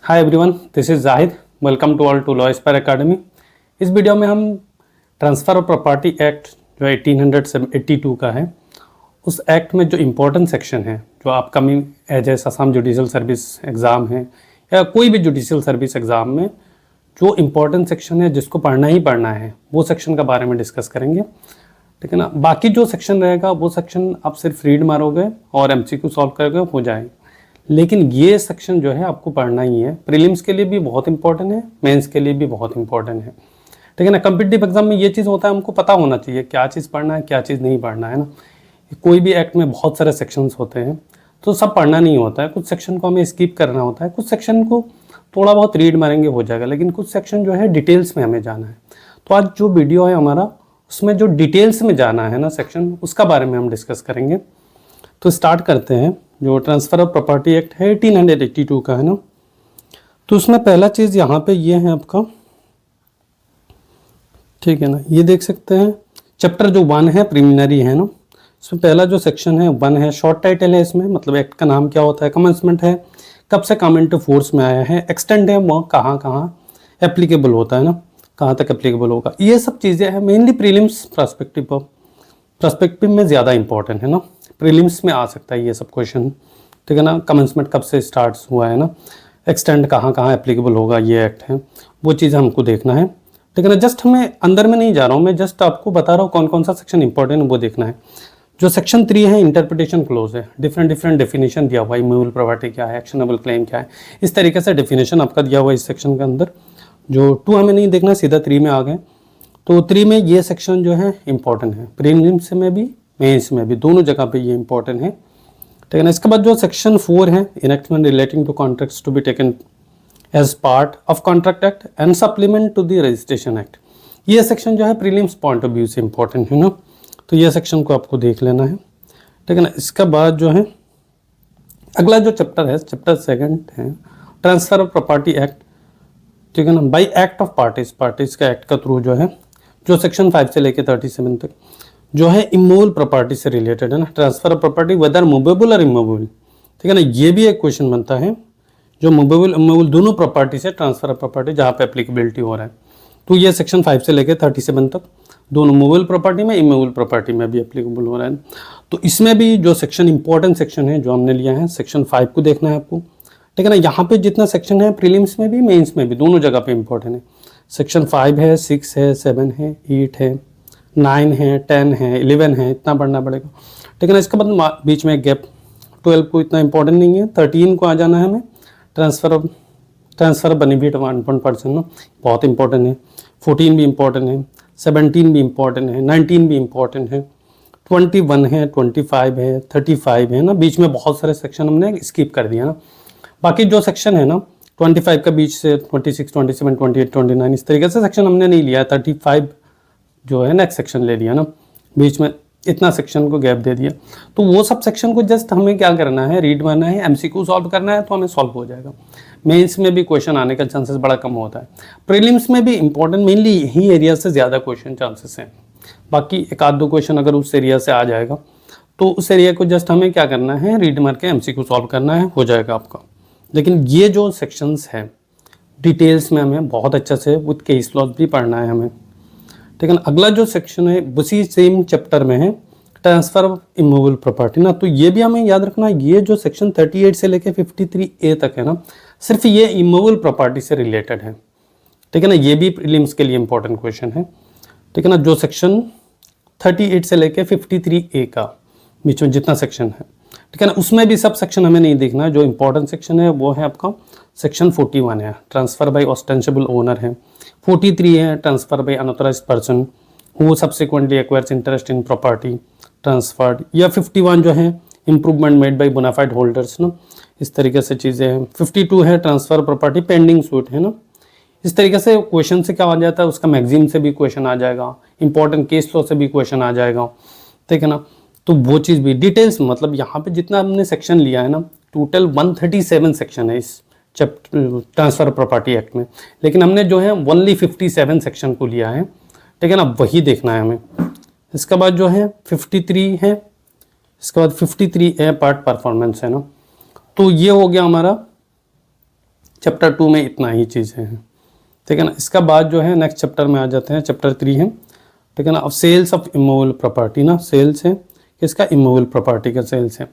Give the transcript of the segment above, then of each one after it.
Hi everyone, this is Zahid. Welcome to all to law aspire academy. इस video में हम transfer of property act जो 1882 का है, उस एक्ट में जो इम्पोर्टेंट सेक्शन है जो upcoming as Assam judicial service exam है या कोई भी जुडिशल सर्विस एग्ज़ाम में जो इम्पोर्टेंट सेक्शन है जिसको पढ़ना ही पढ़ना है, वो सेक्शन के बारे में डिस्कस करेंगे। ठीक है ना। बाकी जो सेक्शन रहेगा वो सेक्शन आप सिर्फ रीड मारोगे और एमसीक्यू सॉल्व करोगे, हो जाएगा। लेकिन ये सेक्शन जो है आपको पढ़ना ही है। प्रीलिम्स के लिए भी बहुत इंपॉर्टेंट है, मेंस के लिए भी बहुत इंपॉर्टेंट है। ठीक है ना। कम्पिटिटिव एग्जाम में ये चीज़ होता है, हमको पता होना चाहिए क्या चीज़ पढ़ना है, क्या चीज़ नहीं पढ़ना है ना। कोई भी एक्ट में बहुत सारे सेक्शंस होते हैं तो सब पढ़ना नहीं होता है, कुछ सेक्शन को हमें स्किप करना होता है, कुछ सेक्शन को थोड़ा बहुत रीड मारेंगे हो जाएगा, लेकिन कुछ सेक्शन जो है डिटेल्स में हमें जाना है। तो आज जो वीडियो है हमारा, उसमें जो डिटेल्स में जाना है ना सेक्शन, उसका बारे में हम डिस्कस करेंगे। तो स्टार्ट करते हैं। जो ट्रांसफ़र ऑफ प्रॉपर्टी एक्ट है 1882 का है ना, तो उसमें पहला चीज़ यहाँ पे ये है आपका, ठीक है ना, ये देख सकते हैं चैप्टर जो 1 है प्रिलिमिनरी है ना, इसमें पहला जो सेक्शन है 1 है, शॉर्ट टाइटल है इसमें, मतलब एक्ट का नाम क्या होता है, कमेंसमेंट है, कब से काम इनटू फोर्स में आया है, एक्सटेंड है वो कहाँ कहाँ एप्लीकेबल होता है ना, कहाँ तक एप्लीकेबल होगा, ये सब चीज़ें हैं। मेनली प्रीलिम्स पर्सपेक्टिव में ज़्यादा इंपॉर्टेंट है ना, प्रीलिम्स में आ सकता है ये सब क्वेश्चन। ठीक है ना। कमेंसमेंट कब से स्टार्ट हुआ है ना, एक्सटेंड कहाँ कहाँ एप्लीकेबल होगा, ये एक्ट है, वो चीज़ हमको देखना है। ठीक है ना। जस्ट हमें अंदर में नहीं जा रहा हूँ, मैं जस्ट आपको बता रहा हूँ कौन कौन सा सेक्शन इंपॉर्टेंट है वो देखना है। जो सेक्शन 3 है इंटरप्रिटेशन क्लोज है, डिफरेंट डेफिनेशन दिया हुआ है, इमूवेबल प्रॉपर्टी क्या है, एक्शनेबल क्लेम क्या है, इस तरीके से डेफिनेशन आपका दिया हुआ है इस सेक्शन के अंदर। जो 2 हमें नहीं देखना, सीधा 3 में आ गए। तो 3 में ये सेक्शन जो है इंपॉर्टेंट है, प्रीलिम्स में भी मेंस में भी, दोनों जगह पे ये इंपॉर्टेंट है। ठीक है ना। इसके बाद जो सेक्शन 4 है, enactment relating to contracts to be taken as part of contract act and supplement to the registration act, ये सेक्शन जो है प्रीलिम्स पॉइंट ऑफ व्यू से इंपॉर्टेंट है ना, तो ये सेक्शन को आपको देख लेना है। ठीक है ना। इसके बाद जो है अगला जो चैप्टर है, चैप्टर 2 है ट्रांसफ़र ऑफ प्रॉपर्टी एक्ट। ठीक है ना। बाई एक्ट ऑफ पार्टीज का एक्ट का थ्रू जो है, जो सेक्शन 5 से लेकर 37 तक जो है इमूवेबल प्रॉपर्टी से रिलेटेड है ना, transfer of property whether movable और इमूवेबल। ठीक है ना। ये भी एक क्वेश्चन बनता है, जो मूवेबल इमूवेबल दोनों प्रॉपर्टी से ट्रांसफर ऑफ प्रॉपर्टी जहाँ पे एप्लीकेबिलिटी हो रहा है, तो ये सेक्शन 5 से लेकर 37 तक दोनों मूवेबल प्रॉपर्टी में, इमूवेबल प्रॉपर्टी में भी एप्लीकेबल हो रहा है। तो इसमें भी जो सेक्शन इंपॉर्टेंट सेक्शन है जो हमने लिया है, सेक्शन 5 को देखना है आपको। ठीक है ना। यहाँ पे जितना सेक्शन है प्रीलिम्स में भी मेंस में भी दोनों जगह पे इंपॉर्टेंट है। सेक्शन 5 है, 6 है, 7 है, 8 है, 9 है, 10 है, 11 है, इतना पढ़ना पड़ेगा। ठीक है ना। इसके बाद बीच में गैप 12 को इतना इंपॉर्टेंट नहीं है, 13 को आ जाना है हमें, ट्रांसफ़र बेनिफिट 1% ना, बहुत इंपॉर्टेंट है। 14 भी इंपॉर्टेंट है, 17 भी इंपॉर्टेंट है, 19 भी इंपॉर्टेंट है, 21 है, 25 है, 35 है ना। बीच में बहुत सारे सेक्शन हमने स्किप कर दिया ना। बाकी जो सेक्शन है ना 25 का बीच से 26, 27, 28, 29 इस तरीके से सेक्शन हमने नहीं लिया। 35 जो है नेक्स्ट सेक्शन ले लिया ना, बीच में इतना सेक्शन को गैप दे दिया। तो वो सब सेक्शन को जस्ट हमें क्या करना है, रीड करना है, एमसीक्यू सॉल्व करना है, तो हमें सॉल्व हो जाएगा। मेंस में भी क्वेश्चन आने का चांसेस बड़ा कम होता है। प्रीलिम्स में भी इंपॉर्टेंट मेनली यही एरिया से ज़्यादा क्वेश्चन चांसेस हैं। बाकी एक आध दो क्वेश्चन अगर उस एरिया से आ जाएगा तो उस एरिया को जस्ट हमें क्या करना है, रीड मार के एमसीक्यू सॉल्व करना है, हो जाएगा आपका। लेकिन ये जो सेक्शंस हैं डिटेल्स में हमें बहुत अच्छे से विद केस लॉज भी पढ़ना है हमें। ठीक है ना। अगला जो सेक्शन है उसी सेम चैप्टर में है, ट्रांसफर ऑफ इमूवेबल प्रॉपर्टी ना, तो ये भी हमें याद रखना है, ये जो सेक्शन 38 से लेकर 53A तक है ना, सिर्फ ये इमूवेबल प्रॉपर्टी से रिलेटेड है। ठीक है ना। ये भी प्रीलिम्स के लिए इंपॉर्टेंट क्वेश्चन है। ठीक है ना। जो सेक्शन 38 से लेकर 53A का बीच में जितना सेक्शन है, ठीक है ना, उसमें भी सब सेक्शन हमें नहीं देखना है। जो इंपॉर्टेंट सेक्शन है वो है आपका सेक्शन 41 है, ट्रांसफर बाय ऑस्टेंसिबल ओनर है, 43 है transfer by unauthorised person who subsequently acquires interest in property transferred, या 51 जो है improvement made by bona fide holders ना, इस तरीके से चीज़ें हैं। 52 है ट्रांसफर प्रॉपर्टी पेंडिंग सूट है ना। इस तरीके से क्वेश्चन से क्या आ जाता है, उसका मैगजीन से भी क्वेश्चन आ जाएगा, इंपॉर्टेंट केस लॉ से भी क्वेश्चन आ जाएगा। ठीक है ना। तो वो चीज़ भी डिटेल्स, मतलब यहाँ पे जितना हमने सेक्शन लिया है ना, टोटल 137 सेक्शन है इस चैप्टर ट्रांसफर प्रॉपर्टी एक्ट में, लेकिन हमने जो है ओनली 57 सेक्शन को लिया है। ठीक है ना। वही देखना है हमें। इसके बाद जो है 53 है, इसके बाद 53A पार्ट परफॉर्मेंस है ना। तो ये हो गया हमारा चैप्टर 2 में इतना ही चीज़ें हैं, ठीक है ना। इसका बाद जो है नेक्स्ट चैप्टर में आ जाते हैं, चैप्टर 3 है, ठीक है ना। अब सेल्स ऑफ इमूवेबल प्रॉपर्टी ना, सेल्स है किसका, इमूवेबल प्रॉपर्टी का सेल्स है।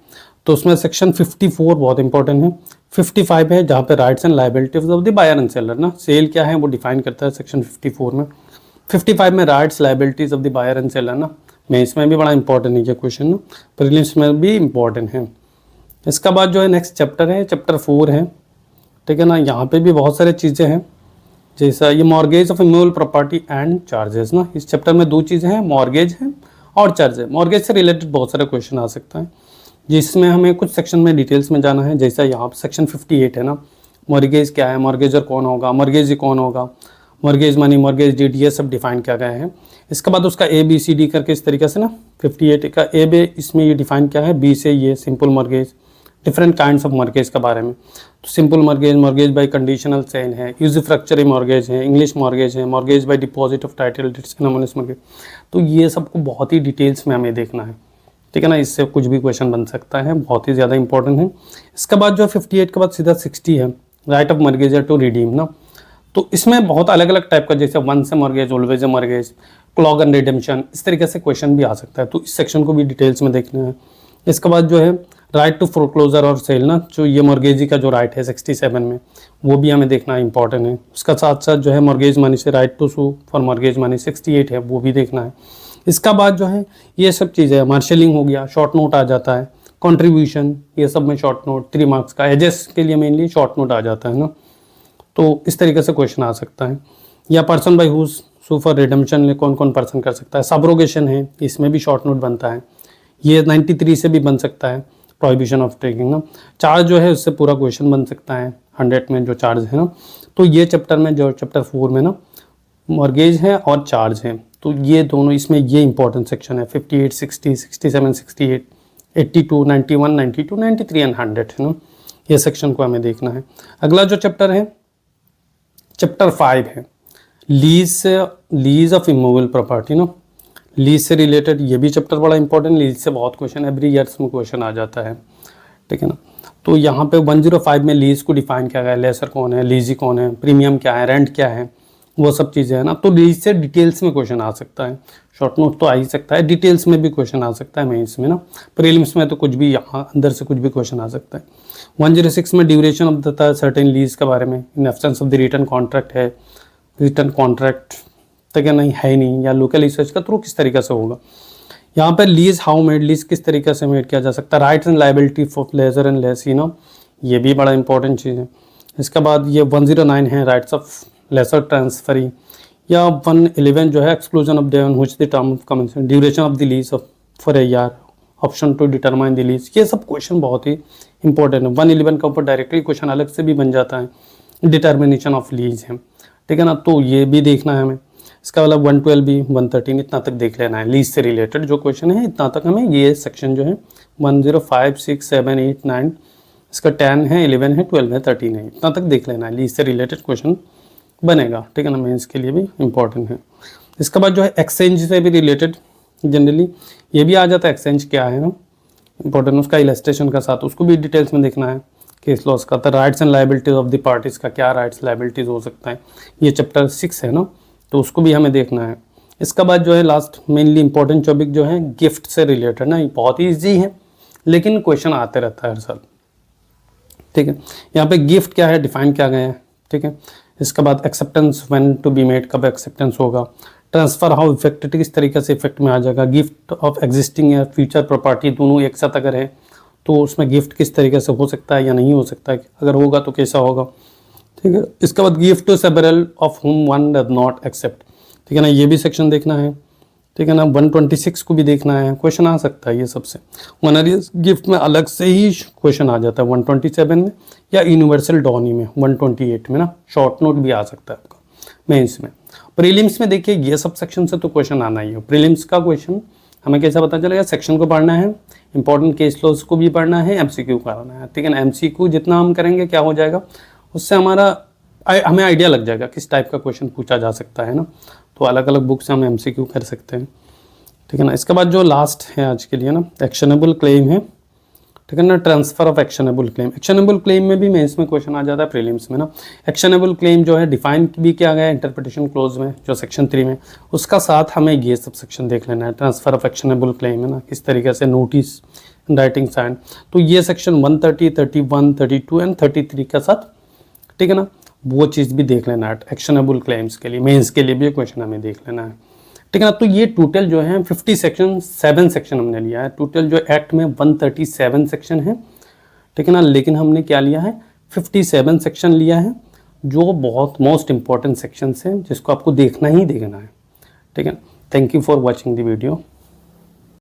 तो उसमें सेक्शन 54 बहुत इंपॉर्टेंट है, 55 है जहाँ पे rights and liabilities of the buyer and seller ना, सेल क्या है वो डिफाइन करता है सेक्शन 54 में। 55 में rights liabilities of the buyer and seller ना, मैं इसमें भी बड़ा इंपॉर्टेंट है ये क्वेश्चन ना, प्रीलिम्स में भी इंपॉर्टेंट है। इसका बाद जो है नेक्स्ट चैप्टर है, चैप्टर 4 है, ठीक है ना। यहाँ पे भी बहुत सारी चीज़ें हैं, जैसा ये mortgage of immovable property and charges ना, इस चैप्टर में दो चीज़ें हैं, मॉर्गेज है और चार्ज है। मॉर्गेज से रिलेटेड बहुत सारे क्वेश्चन आ सकता है, जिसमें हमें कुछ सेक्शन में डिटेल्स में जाना है। जैसा यहाँ पर सेक्शन 58 है ना, मॉर्गेज क्या है, मॉर्गेजर कौन होगा, मॉर्गेजी कौन होगा, मॉर्गेज मनी, मॉर्गेज डीड, ये सब डिफाइन किया गया है। इसके बाद उसका ABCD करके इस तरीके से ना, 58 का A बे इसमें ये डिफाइन किया है, B से ये simple mortgage, different kinds of mortgage के बारे में। तो simple mortgage, mortgage bye conditional cell है, यूज़फ्रैक्चरी मॉर्गेज है, इंग्लिश मॉर्गेज है, mortgage bye deposit of title deeds, anomalous mortgage. तो ये सबको बहुत ही डिटेल्स में हमें देखना है, ठीक है ना। इससे कुछ भी क्वेश्चन बन सकता है, बहुत ही ज़्यादा इंपॉर्टेंट है। इसके बाद जो 58 के बाद सीधा 60 है, right of mortgagor to redeem ना। तो इसमें बहुत अलग अलग टाइप का, जैसे वन से mortgage, always a mortgage, clog and redemption, इस तरीके से क्वेश्चन भी आ सकता है। तो इस सेक्शन को भी डिटेल्स में देखना है। इसके बाद जो है राइट टू फोरक्लोजर और सेल ना, जो ये मॉर्गेजी का जो राइट है 67 में, वो भी हमें देखना इंपॉर्टेंट है। उसका साथ साथ जो है मॉर्गेज मनी से right to sue for mortgage money 68 है, वो भी देखना है। इसका बाद जो है ये सब चीज़ें, मार्शलिंग हो गया, शॉर्ट नोट आ जाता है, कॉन्ट्रीब्यूशन, ये सब में शॉर्ट नोट 3 मार्क्स का, एजेस के लिए मेनली शॉर्ट नोट आ जाता है ना। तो इस तरीके से क्वेश्चन आ सकता है। या person by whom sue for redemption, कौन कौन पर्सन कर सकता है। सब्रोगेशन है, इसमें भी शॉर्ट नोट बनता है, ये 93 से भी बन सकता है, प्रोहिबिशन ऑफ टेकिंग ना। चार्ज जो है उससे पूरा क्वेश्चन बन सकता है, 100 में जो चार्ज है ना। तो ये चैप्टर में जो चैप्टर 4 में ना मॉर्गेज है और चार्ज है, तो ये दोनों इसमें ये इंपॉर्टेंट सेक्शन है, 58, 60, 67, 68, 82, 91, 92, 93 एंड 100 है ना। ये सेक्शन को हमें देखना है। अगला जो चैप्टर है चैप्टर 5 है, लीज ऑफ इमूवेबल प्रॉपर्टी ना, लीज से रिलेटेड ये भी चैप्टर बड़ा इंपॉर्टेंट, लीज से बहुत क्वेश्चन एवरी ईयर्स में क्वेश्चन आ जाता है, ठीक है ना। तो यहाँ पे 105 में लीज को डिफाइन किया गया है, लेसर कौन है, लीजी कौन है, प्रीमियम क्या है, रेंट क्या है, वो सब चीज़ें है ना। तो लीज से डिटेल्स में क्वेश्चन आ सकता है, शॉर्ट नोट तो आ ही सकता है, डिटेल्स में भी क्वेश्चन आ सकता है मेंस में ना। प्रीलिम्स में तो कुछ भी यहाँ अंदर से कुछ भी क्वेश्चन आ सकता है। 106 में duration of the certain lease के बारे में, in absence of the return contract है, रिटर्न कॉन्ट्रैक्ट तक नहीं है नहीं, या लोकल रिसर्च का थ्रू किस तरीके से होगा। यहाँ पर लीज हाउ मेड, लीज किस तरीके से मेड किया जा सकता है, rights and liability for lessor and lessee ना, ये भी बड़ा इंपॉर्टेंट चीज़ है। इसके बाद ये 109 है, राइट्स ऑफ लेसर ट्रांसफरी, या 111 जो है exclusion of day on which the term of commencement, duration of the lease of for a year, option to determine the lease, ये सब क्वेश्चन बहुत ही इंपॉर्टेंट है। 111 के ऊपर डायरेक्टली क्वेश्चन अलग से भी बन जाता है, डिटर्मिनेशन ऑफ लीज है, ठीक है ना। तो ये भी देखना है हमें। इसका मतलब 112 भी 113 इतना तक देख लेना है, लीज से रिलेटेड जो क्वेश्चन है इतना तक हमें ये सेक्शन जो है 105, 6, 7, 8, 9, इसका 10 है, 11 है, 12 है, 13 है, इतना तक देख लेना है, लीज से रिलेटेड क्वेश्चन बनेगा, ठीक है ना। मेंस के लिए भी इंपॉर्टेंट है। इसके बाद जो है एक्सचेंज से भी रिलेटेड जनरली ये भी आ जाता है, एक्सचेंज क्या है ना, इंपॉर्टेंट, उसका इलस्ट्रेशन का साथ उसको भी डिटेल्स में देखना है। केस लॉस का, तो rights and liabilities of the parties का क्या राइट्स लायबिलिटीज हो सकता है, ये चैप्टर 6 है ना, तो उसको भी हमें देखना है। इसका बाद जो है लास्ट मेनली इंपॉर्टेंट टॉपिक जो है गिफ्ट से रिलेटेड ना, बहुत ही ईजी है लेकिन क्वेश्चन आते रहता है हर साल, ठीक है। यहाँ पे गिफ्ट क्या है डिफाइन किया गया है, ठीक है। इसके बाद acceptance when to be made, कब एक्सेप्टेंस होगा, ट्रांसफर हाउ इफेक्टेड, किस तरीके से इफेक्ट में आ जाएगा, गिफ्ट ऑफ एग्जिस्टिंग या फ्यूचर प्रॉपर्टी दोनों एक साथ अगर है तो उसमें गिफ्ट किस तरीके से हो सकता है या नहीं हो सकता है, अगर होगा तो कैसा होगा, ठीक है। इसके बाद gift to several of whom one does not accept, ठीक है ना, ये भी सेक्शन देखना है, ठीक है ना। 126 को भी देखना है, क्वेश्चन आ सकता है ये सबसे। ऑनरियस गिफ्ट में अलग से ही क्वेश्चन आ जाता है 127 में, या यूनिवर्सल डॉनी में 128 में ना, शॉर्ट नोट भी आ सकता है आपका मेंस में। प्रीलिम्स में देखिए ये सब सेक्शन से तो क्वेश्चन आना ही है। प्रीलिम्स का क्वेश्चन हमें कैसा पता चलेगा, सेक्शन को पढ़ना है, इंपॉर्टेंट केस लॉज को भी पढ़ना है, एमसीक्यू करना है, ठीक है ना। एमसीक्यू जितना हम करेंगे क्या हो जाएगा, उससे हमें आइडिया लग जाएगा किस टाइप का क्वेश्चन पूछा जा सकता है ना। तो अलग अलग बुक से हम एमसीक्यू कर सकते हैं, ठीक है ना। इसके बाद जो लास्ट है आज के लिए ना, एक्शनेबल क्लेम है, ठीक है ना। Transfer of actionable claim, actionable claim में भी मेंस में क्वेश्चन आ जाता है, प्रीलिम्स में ना। एक्शनेबल क्लेम जो है डिफाइन भी किया गया है इंटरप्रिटेशन क्लोज में, जो सेक्शन 3 में, उसका साथ हमें ये सब सेक्शन देख लेना है। ट्रांसफर ऑफ एक्शनेबल क्लेम है ना, किस तरीके से नोटिस, राइटिंग साइन, तो ये सेक्शन 130, 31, 32 एंड 33 के साथ, ठीक है ना, वो चीज़ भी देख लेना है एक्शनेबल क्लेम्स के लिए। मेंस के लिए भी क्वेश्चन हमें देख लेना है, ठीक है ना। तो ये टोटल जो है 50 सेक्शन, 7 सेक्शन हमने लिया है टोटल। जो एक्ट में 137 सेक्शन है, ठीक है ना, लेकिन हमने क्या लिया है 57 सेक्शन लिया है, जो बहुत मोस्ट इंपॉर्टेंट सेक्शंस हैं जिसको आपको देखना ही देखना है, ठीक है। Thank you for watching the video.